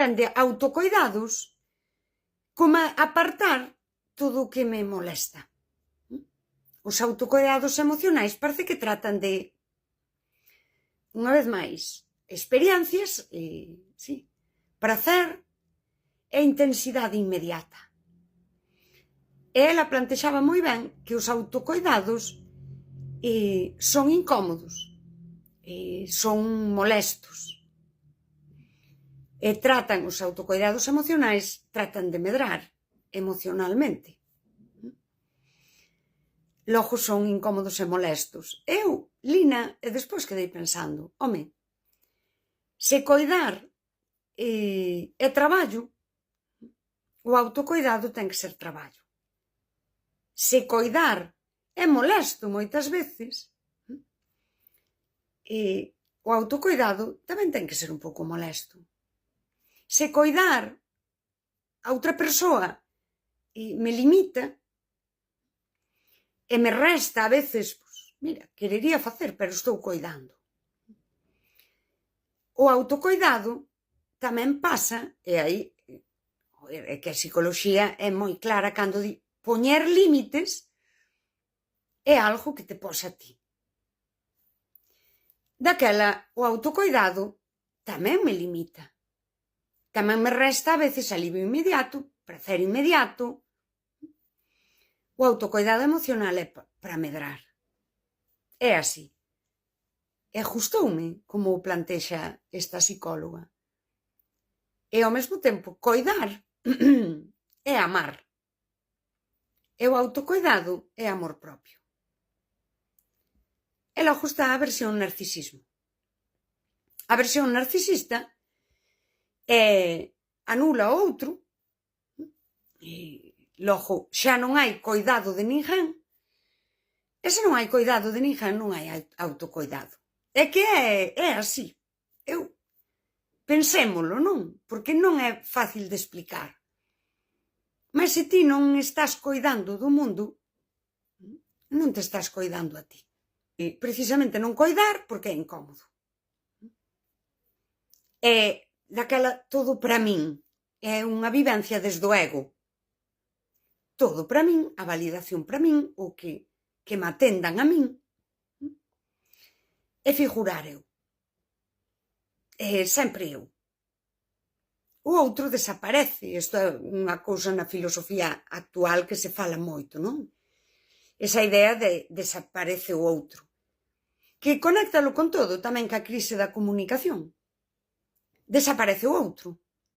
entende autocoidados como apartar todo o que me molesta. Os autocoidados emocionais parece que tratan de, unha vez máis, experiencias, sí, prazer e intensidade inmediata. E ela plantexaba moi ben que os autocoidados son incómodos, son molestos. E tratan os autocoidados emocionais, tratan de medrar emocionalmente. Logo son incómodos e molestos. Eu, lina, e despois quedei pensando, home, se coidar é traballo, o autocoidado ten que ser traballo. Se coidar é molesto moitas veces, o autocoidado tamén ten que ser un pouco molesto. Se coidar a outra persoa me limita e me resta a veces, pues, mira, querería facer, pero estou coidando. O autocoidado tamén pasa, e aí é que a psicoloxía é moi clara cando di poñer límites é algo que te pos a ti. Daquela, o autocoidado tamén me limita. Tamén me resta a veces alivio inmediato, prazer inmediato. O autocoidado emocional é para medrar. É así. E gustoume como o plantexa esta psicóloga. E ao mesmo tempo, coidar é amar. E o autocoidado é amor propio. E logo está a versión narcisismo. A versión narcisista anula o outro, e logo xa non hai coidado de ninguén, e se non hai coidado de ninguén non hai autocoidado. É que é así. Pensémolo, non? Porque non é fácil de explicar. Mas se ti non estás coidando do mundo, non te estás coidando a ti. E precisamente non coidar porque é incómodo. É daquela todo para min. É unha vivencia desde o ego. Todo para min, a validación para min, o que me atendan a min. E figurar eu. Sempre eu. O outro desaparece. Isto é unha cousa na filosofía actual que se fala moito, non? Esa idea de desaparece o outro. Que conéctalo con todo, tamén ca crise da comunicación. Desaparece o outro.